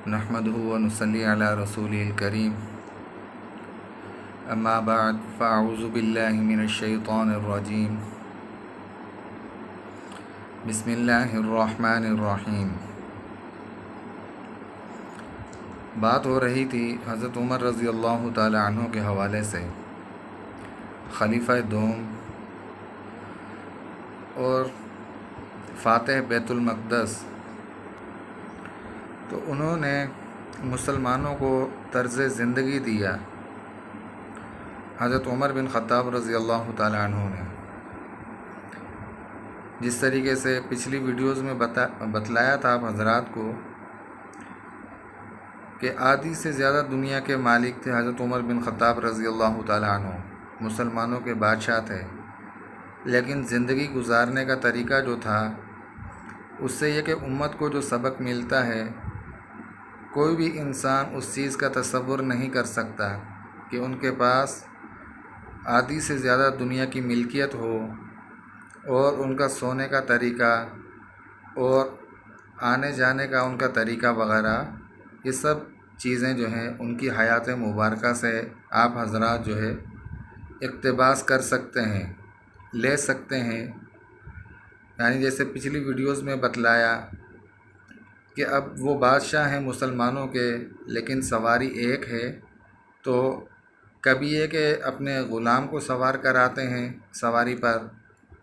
نحمده ونصلي على رسوله الكريم اما بعد فاعوذ باللہ من الشیطان الرجیم بسم اللہ الرحمن الرحیم۔ بات ہو رہی تھی حضرت عمر رضی اللہ تعالی عنہ کے حوالے سے، خلیفہ دوم اور فاتح بیت المقدس۔ تو انہوں نے مسلمانوں کو طرز زندگی دیا، حضرت عمر بن خطاب رضی اللہ تعالی عنہ نے، جس طریقے سے پچھلی ویڈیوز میں بتلایا تھا آپ حضرات کو کہ آدھی سے زیادہ دنیا کے مالک تھے حضرت عمر بن خطاب رضی اللہ تعالی عنہ، مسلمانوں کے بادشاہ تھے، لیکن زندگی گزارنے کا طریقہ جو تھا اس سے یہ کہ امت کو جو سبق ملتا ہے، کوئی بھی انسان اس چیز کا تصور نہیں کر سکتا کہ ان کے پاس آدھی سے زیادہ دنیا کی ملکیت ہو اور ان کا سونے کا طریقہ اور آنے جانے کا ان کا طریقہ وغیرہ، یہ سب چیزیں جو ہیں ان کی حیات مبارکہ سے آپ حضرات جو ہے اقتباس کر سکتے ہیں، لے سکتے ہیں۔ یعنی جیسے پچھلی ویڈیوز میں بتلایا کہ اب وہ بادشاہ ہیں مسلمانوں کے، لیکن سواری ایک ہے، تو کبھی یہ کہ اپنے غلام کو سوار کراتے ہیں سواری پر،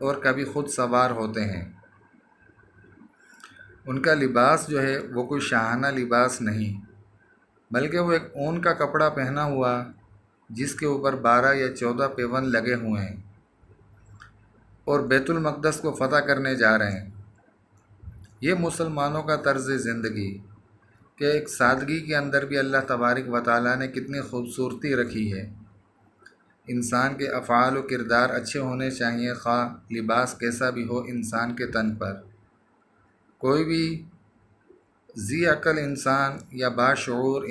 اور کبھی خود سوار ہوتے ہیں۔ ان کا لباس جو ہے وہ کوئی شاہانہ لباس نہیں، بلکہ وہ ایک اون کا کپڑا پہنا ہوا جس کے اوپر 12 یا 14 پیون لگے ہوئے ہیں، اور بیت المقدس کو فتح کرنے جا رہے ہیں۔ یہ مسلمانوں کا طرز زندگی کہ ایک سادگی کے اندر بھی اللہ تبارک و تعالیٰ نے کتنی خوبصورتی رکھی ہے۔ انسان کے افعال و کردار اچھے ہونے چاہیے، خواہ لباس کیسا بھی ہو انسان کے تن پر۔ کوئی بھی ذی عقل انسان یا باشعور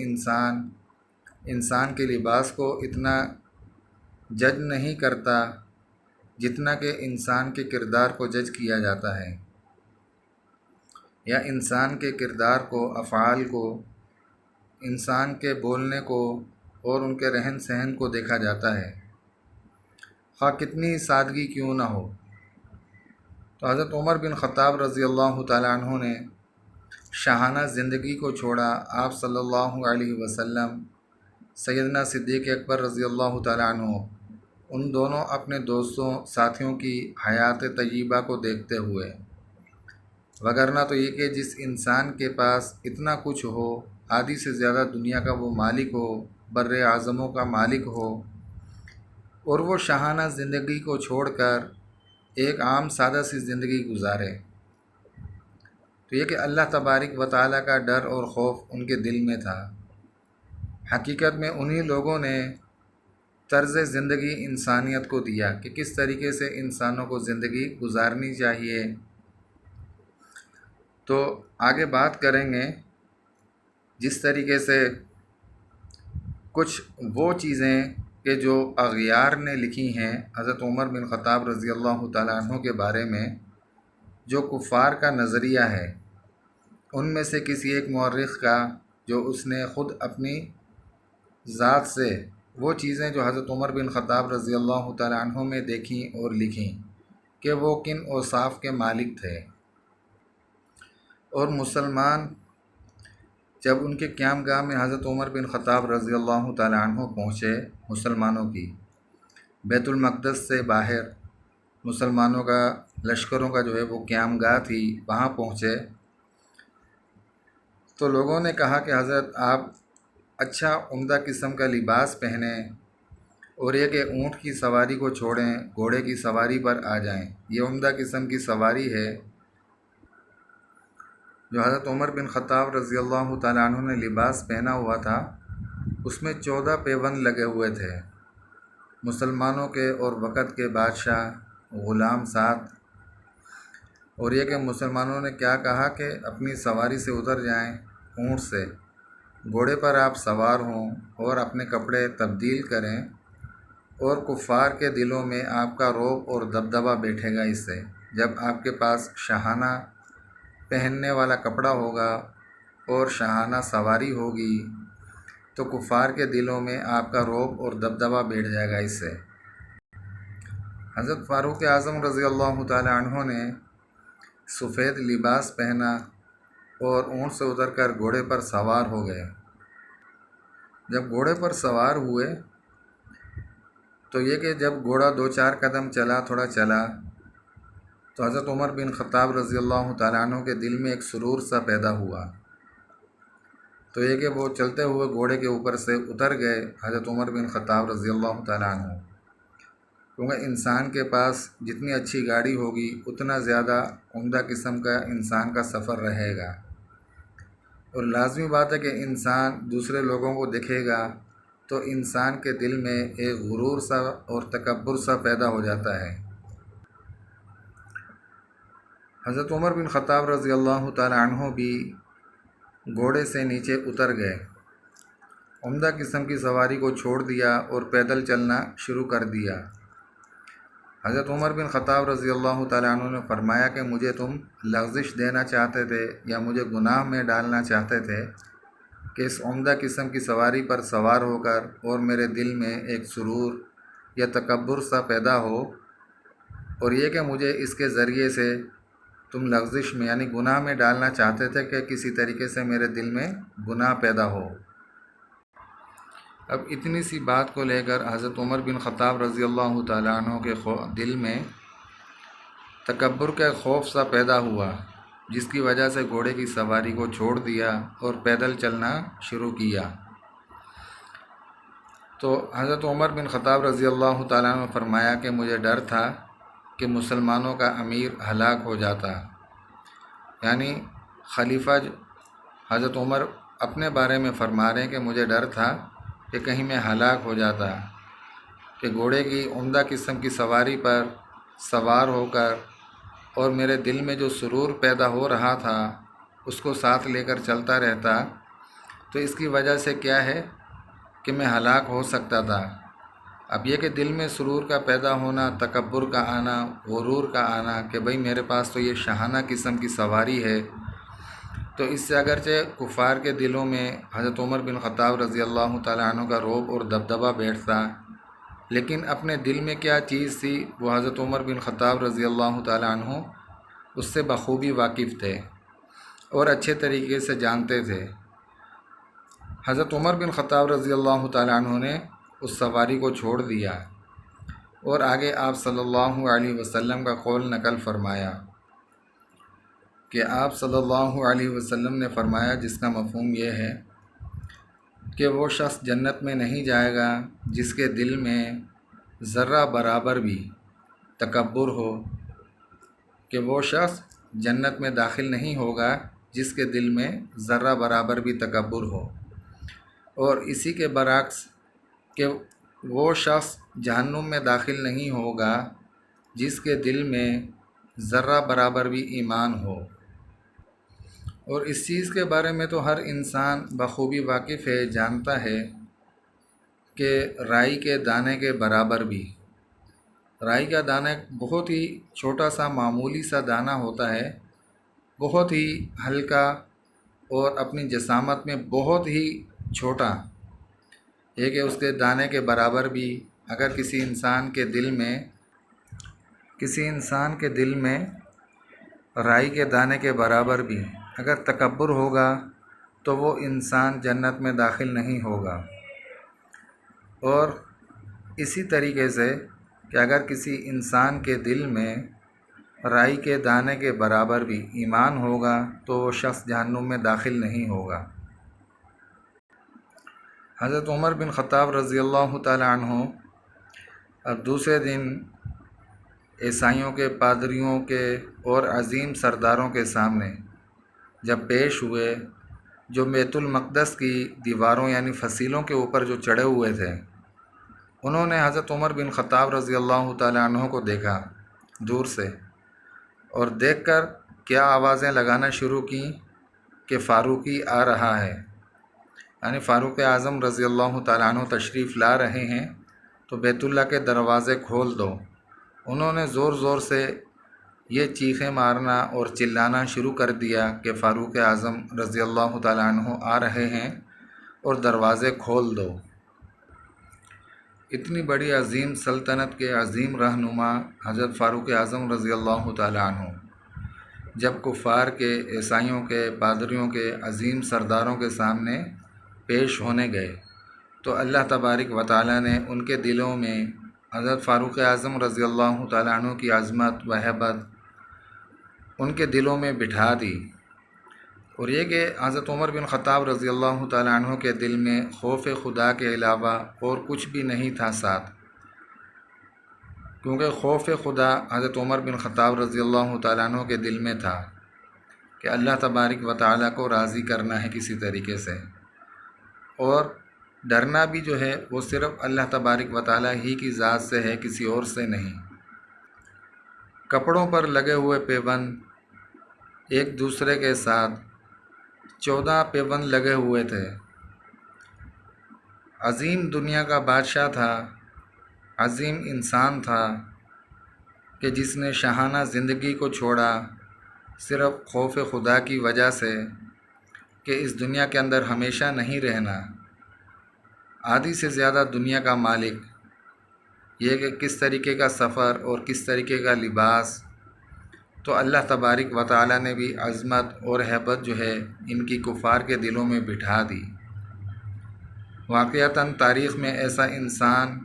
انسان کے لباس کو اتنا جج نہیں کرتا جتنا کہ انسان کے کردار کو جج کیا جاتا ہے، یا انسان کے کردار کو، افعال کو، انسان کے بولنے کو اور ان کے رہن سہن کو دیکھا جاتا ہے، خواہ کتنی سادگی کیوں نہ ہو۔ تو حضرت عمر بن خطاب رضی اللہ تعالی عنہ نے شاہانہ زندگی کو چھوڑا۔ آپ صلی اللہ علیہ وسلم، سیدنا صدیق اکبر رضی اللہ تعالی عنہ، ان دونوں اپنے دوستوں ساتھیوں کی حیات طیبہ کو دیکھتے ہوئے، وگرنہ تو یہ کہ جس انسان کے پاس اتنا کچھ ہو، آدھی سے زیادہ دنیا کا وہ مالک ہو، بر اعظموں کا مالک ہو، اور وہ شاہانہ زندگی کو چھوڑ کر ایک عام سادہ سی زندگی گزارے، تو یہ کہ اللہ تبارک و تعالیٰ کا ڈر اور خوف ان کے دل میں تھا۔ حقیقت میں انہی لوگوں نے طرز زندگی انسانیت کو دیا کہ کس طریقے سے انسانوں کو زندگی گزارنی چاہیے۔ تو آگے بات کریں گے جس طریقے سے کچھ وہ چیزیں کہ جو اغیار نے لکھی ہیں حضرت عمر بن خطاب رضی اللہ تعالیٰ عنہ کے بارے میں، جو کفار کا نظریہ ہے، ان میں سے کسی ایک مورخ کا، جو اس نے خود اپنی ذات سے وہ چیزیں جو حضرت عمر بن خطاب رضی اللہ تعالیٰ عنہ میں دیکھیں اور لکھیں کہ وہ کن اوصاف کے مالک تھے، اور مسلمان جب ان کے قیام گاہ میں حضرت عمر بن خطاب رضی اللہ تعالیٰ عنہ پہنچے، مسلمانوں کی بیت المقدس سے باہر مسلمانوں کا لشکروں کا جو ہے وہ قیام گاہ تھی، وہاں پہنچے تو لوگوں نے کہا کہ حضرت آپ اچھا عمدہ قسم کا لباس پہنیں، اور یہ کہ اونٹ کی سواری کو چھوڑیں، گھوڑے کی سواری پر آ جائیں۔ یہ عمدہ قسم کی سواری ہے جو حضرت عمر بن خطاب رضی اللہ تعالیٰ عنہ نے لباس پہنا ہوا تھا، اس میں 14 پیون لگے ہوئے تھے، مسلمانوں کے اور وقت کے بادشاہ، غلام ساتھ۔ اور یہ کہ مسلمانوں نے کیا کہا کہ اپنی سواری سے اتر جائیں، اونٹ سے، گھوڑے پر آپ سوار ہوں اور اپنے کپڑے تبدیل کریں، اور کفار کے دلوں میں آپ کا رعب اور دبدبہ بیٹھے گا اس سے، جب آپ کے پاس شاہانہ پہننے والا کپڑا ہوگا اور شاہانہ سواری ہوگی تو کفار کے دلوں میں آپ کا رعب اور دبدبہ بیٹھ جائے گا اس سے۔ حضرت فاروق اعظم رضی اللہ تعالی عنہ نے سفید لباس پہنا اور اونٹ سے اتر کر گھوڑے پر سوار ہو گئے۔ جب گھوڑے پر سوار ہوئے تو یہ کہ جب گھوڑا 2-4 قدم چلا، تھوڑا چلا، تو حضرت عمر بن خطاب رضی اللہ تعالیٰ عنہ کے دل میں ایک سرور سا پیدا ہوا۔ تو یہ کہ وہ چلتے ہوئے گھوڑے کے اوپر سے اتر گئے حضرت عمر بن خطاب رضی اللہ تعالیٰ عنہ، کیونکہ انسان کے پاس جتنی اچھی گاڑی ہوگی اتنا زیادہ عمدہ قسم کا انسان کا سفر رہے گا، اور لازمی بات ہے کہ انسان دوسرے لوگوں کو دیکھے گا تو انسان کے دل میں ایک غرور سا اور تکبر سا پیدا ہو جاتا ہے۔ حضرت عمر بن خطاب رضی اللہ تعالی عنہ بھی گھوڑے سے نیچے اتر گئے، عمدہ قسم کی سواری کو چھوڑ دیا اور پیدل چلنا شروع کر دیا۔ حضرت عمر بن خطاب رضی اللہ تعالی عنہ نے فرمایا کہ مجھے تم لغزش دینا چاہتے تھے یا مجھے گناہ میں ڈالنا چاہتے تھے کہ اس عمدہ قسم کی سواری پر سوار ہو کر اور میرے دل میں ایک سرور یا تکبر سا پیدا ہو، اور یہ کہ مجھے اس کے ذریعے سے تم لغزش میں یعنی گناہ میں ڈالنا چاہتے تھے کہ کسی طریقے سے میرے دل میں گناہ پیدا ہو۔ اب اتنی سی بات کو لے کر حضرت عمر بن خطاب رضی اللہ تعالیٰ عنہ کے دل میں تکبر کا خوف سا پیدا ہوا، جس کی وجہ سے گھوڑے کی سواری کو چھوڑ دیا اور پیدل چلنا شروع کیا۔ تو حضرت عمر بن خطاب رضی اللہ تعالیٰ عنہ نے فرمایا کہ مجھے ڈر تھا کہ مسلمانوں کا امیر ہلاک ہو جاتا، یعنی خلیفہ حضرت عمر اپنے بارے میں فرما رہے ہیں کہ مجھے ڈر تھا کہ کہیں میں ہلاک ہو جاتا، کہ گھوڑے کی عمدہ قسم کی سواری پر سوار ہو کر اور میرے دل میں جو سرور پیدا ہو رہا تھا اس کو ساتھ لے کر چلتا رہتا، تو اس کی وجہ سے کیا ہے کہ میں ہلاک ہو سکتا تھا۔ اب یہ کہ دل میں سرور کا پیدا ہونا، تکبر کا آنا، غرور کا آنا کہ بھئی میرے پاس تو یہ شاہانہ قسم کی سواری ہے، تو اس سے اگرچہ کفار کے دلوں میں حضرت عمر بن خطاب رضی اللہ تعالیٰ عنہ کا رعب اور دبدبہ بیٹھتا، لیکن اپنے دل میں کیا چیز تھی وہ حضرت عمر بن خطاب رضی اللہ تعالیٰ عنہ اس سے بخوبی واقف تھے اور اچھے طریقے سے جانتے تھے۔ حضرت عمر بن خطاب رضی اللہ تعالیٰ عنہ نے اس سواری کو چھوڑ دیا اور آگے آپ صلی اللہ علیہ وسلم کا قول نقل فرمایا کہ آپ صلی اللہ علیہ وسلم نے فرمایا، جس کا مفہوم یہ ہے کہ وہ شخص جنت میں نہیں جائے گا جس کے دل میں ذرہ برابر بھی تکبر ہو، کہ وہ شخص جنت میں داخل نہیں ہوگا جس کے دل میں ذرہ برابر بھی تکبر ہو، اور اسی کے برعکس کہ وہ شخص جہنم میں داخل نہیں ہوگا جس کے دل میں ذرہ برابر بھی ایمان ہو۔ اور اس چیز کے بارے میں تو ہر انسان بخوبی واقف ہے، جانتا ہے کہ رائی کے دانے کے برابر بھی، رائی کا دانہ بہت ہی چھوٹا سا معمولی سا دانہ ہوتا ہے، بہت ہی ہلکا اور اپنی جسامت میں بہت ہی چھوٹا، یہ کہ اس کے دانے کے برابر بھی اگر کسی انسان کے دل میں رائی کے دانے کے برابر بھی اگر تکبر ہوگا تو وہ انسان جنت میں داخل نہیں ہوگا۔ اور اسی طریقے سے کہ اگر کسی انسان کے دل میں رائی کے دانے کے برابر بھی ایمان ہوگا تو وہ شخص جہنم میں داخل نہیں ہوگا۔ حضرت عمر بن خطاب رضی اللہ تعالی عنہ اب دوسرے دن عیسائیوں کے، پادریوں کے اور عظیم سرداروں کے سامنے جب پیش ہوئے، جو بیت المقدس کی دیواروں یعنی فصیلوں کے اوپر جو چڑھے ہوئے تھے، انہوں نے حضرت عمر بن خطاب رضی اللہ تعالی عنہ کو دیکھا دور سے، اور دیکھ کر کیا آوازیں لگانا شروع کیں کہ فاروقی آ رہا ہے، یعنی فاروق اعظم رضی اللہ تعالیٰ عنہ تشریف لا رہے ہیں تو بیت اللہ کے دروازے کھول دو۔ انہوں نے زور زور سے یہ چیخیں مارنا اور چلانا شروع کر دیا کہ فاروق اعظم رضی اللہ تعالیٰ عنہ آ رہے ہیں اور دروازے کھول دو۔ اتنی بڑی عظیم سلطنت کے عظیم رہنما حضرت فاروق اعظم رضی اللہ تعالیٰ عنہ جب کفار کے، عیسائیوں کے، پادریوں کے عظیم سرداروں کے سامنے پیش ہونے گئے تو اللہ تبارک و تعالیٰ نے ان کے دلوں میں حضرت فاروق اعظم رضی اللہ تعالیٰ عنہ کی عظمت و ہیبت ان کے دلوں میں بٹھا دی، اور یہ کہ حضرت عمر بن خطاب رضی اللہ تعالیٰ عنہ کے دل میں خوف خدا کے علاوہ اور کچھ بھی نہیں تھا ساتھ، کیونکہ خوف خدا حضرت عمر بن خطاب رضی اللہ تعالیٰ عنہ کے دل میں تھا کہ اللہ تبارک و تعالیٰ کو راضی کرنا ہے کسی طریقے سے، اور ڈرنا بھی جو ہے وہ صرف اللہ تبارک و تعالیٰ ہی کی ذات سے ہے، کسی اور سے نہیں۔ کپڑوں پر لگے ہوئے پیبند ایک دوسرے کے ساتھ 14 پیبند لگے ہوئے تھے۔ عظیم دنیا کا بادشاہ تھا، عظیم انسان تھا کہ جس نے شاہانہ زندگی کو چھوڑا صرف خوف خدا کی وجہ سے کہ اس دنیا کے اندر ہمیشہ نہیں رہنا۔ آدھی سے زیادہ دنیا کا مالک، یہ کہ کس طریقے کا سفر اور کس طریقے کا لباس، تو اللہ تبارک و تعالیٰ نے بھی عظمت اور ہیبت جو ہے ان کی کفار کے دلوں میں بٹھا دی۔ واقعتاً تاریخ میں ایسا انسان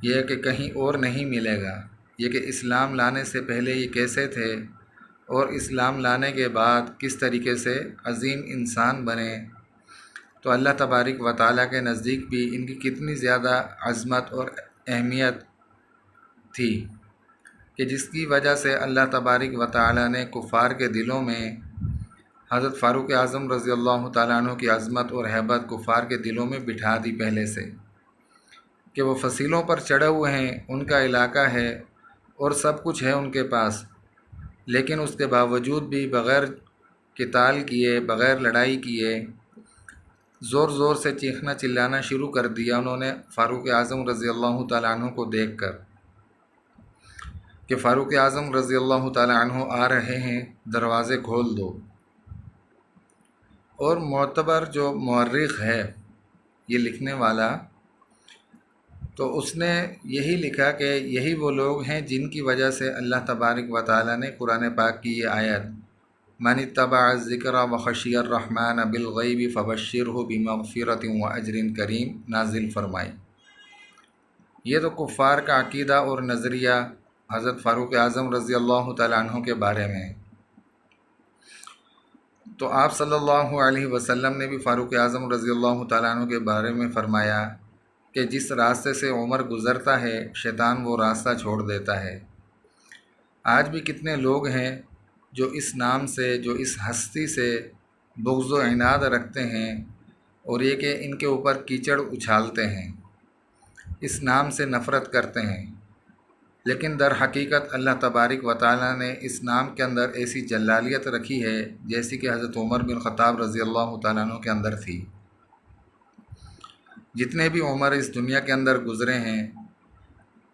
یہ کہ کہیں اور نہیں ملے گا، یہ کہ اسلام لانے سے پہلے یہ کیسے تھے اور اسلام لانے کے بعد کس طریقے سے عظیم انسان بنے، تو اللہ تبارک و تعالیٰ کے نزدیک بھی ان کی کتنی زیادہ عظمت اور اہمیت تھی کہ جس کی وجہ سے اللہ تبارک و تعالیٰ نے کفار کے دلوں میں حضرت فاروق اعظم رضی اللہ تعالیٰ عنہ کی عظمت اور ہیبت کفار کے دلوں میں بٹھا دی پہلے سے، کہ وہ فصیلوں پر چڑھے ہوئے ہیں، ان کا علاقہ ہے اور سب کچھ ہے ان کے پاس، لیکن اس کے باوجود بھی بغیر قتال کیے، بغیر لڑائی کیے، زور زور سے چیخنا چلانا شروع کر دیا انہوں نے فاروق اعظم رضی اللہ تعالیٰ عنہ کو دیکھ کر کہ فاروق اعظم رضی اللہ تعالیٰ عنہ آ رہے ہیں، دروازے کھول دو۔ اور معتبر جو مورخ ہے یہ لکھنے والا، تو اس نے یہی لکھا کہ یہی وہ لوگ ہیں جن کی وجہ سے اللہ تبارک و تعالیٰ نے قرآن پاک کی یہ آیت من اتبع الذکر وخشی الرحمن بالغیب فبشرہ بمغفرۃ واجر کریم نازل فرمائی۔ یہ تو کفار کا عقیدہ اور نظریہ حضرت فاروق اعظم رضی اللہ تعالیٰ عنہ کے بارے میں، تو آپ صلی اللہ علیہ وسلم نے بھی فاروق اعظم رضی اللہ تعالیٰ عنہ کے بارے میں فرمایا کہ جس راستے سے عمر گزرتا ہے شیطان وہ راستہ چھوڑ دیتا ہے۔ آج بھی کتنے لوگ ہیں جو اس نام سے، جو اس ہستی سے بغض و عناد رکھتے ہیں، اور یہ کہ ان کے اوپر کیچڑ اچھالتے ہیں، اس نام سے نفرت کرتے ہیں، لیکن در حقیقت اللہ تبارک و تعالیٰ نے اس نام کے اندر ایسی جلالیت رکھی ہے جیسی کہ حضرت عمر بن خطاب رضی اللہ تعالیٰ عنہ کے اندر تھی۔ جتنے بھی عمر اس دنیا کے اندر گزرے ہیں،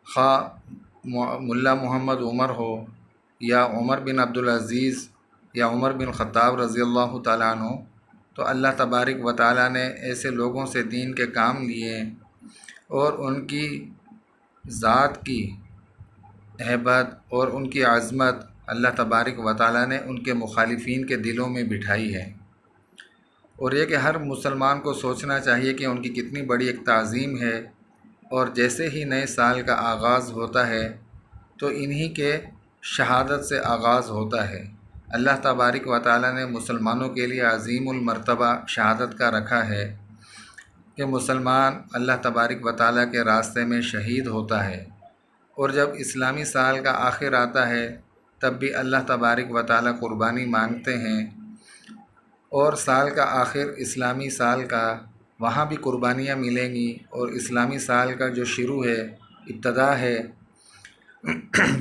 خواہ ملا محمد عمر ہو یا عمر بن عبدالعزیز یا عمر بن خطاب رضی اللہ تعالیٰ عنہ، تو اللہ تبارک و تعالیٰ نے ایسے لوگوں سے دین کے کام لیے اور ان کی ذات کی ہیبت اور ان کی عظمت اللہ تبارک و تعالیٰ نے ان کے مخالفین کے دلوں میں بٹھائی ہے۔ اور یہ کہ ہر مسلمان کو سوچنا چاہیے کہ ان کی کتنی بڑی ایک تعظیم ہے، اور جیسے ہی نئے سال کا آغاز ہوتا ہے تو انہی کے شہادت سے آغاز ہوتا ہے۔ اللہ تبارک و تعالیٰ نے مسلمانوں کے لیے عظیم المرتبہ شہادت کا رکھا ہے کہ مسلمان اللہ تبارک و تعالیٰ کے راستے میں شہید ہوتا ہے، اور جب اسلامی سال کا آخر آتا ہے تب بھی اللہ تبارک و تعالیٰ قربانی مانگتے ہیں، اور سال کا آخر اسلامی سال کا وہاں بھی قربانیاں ملیں گی، اور اسلامی سال کا جو شروع ہے، ابتدا ہے،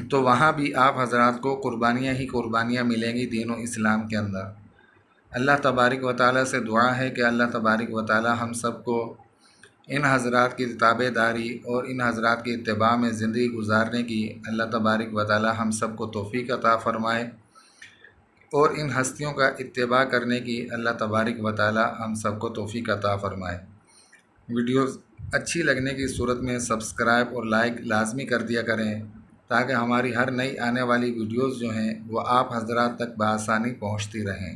تو وہاں بھی آپ حضرات کو قربانیاں ہی قربانیاں ملیں گی دین و اسلام کے اندر۔ اللہ تبارک و تعالیٰ سے دعا ہے کہ اللہ تبارک و تعالیٰ ہم سب کو ان حضرات کی تابع داری اور ان حضرات کی اتباع میں زندگی گزارنے کی اللہ تبارک و تعالی ہم سب کو توفیق عطا فرمائے، اور ان ہستیوں کا اتباع کرنے کی اللہ تبارک و تعالی ہم سب کو توفیق عطا فرمائے۔ ویڈیوز اچھی لگنے کی صورت میں سبسکرائب اور لائک لازمی کر دیا کریں، تاکہ ہماری ہر نئی آنے والی ویڈیوز جو ہیں وہ آپ حضرات تک بآسانی پہنچتی رہیں۔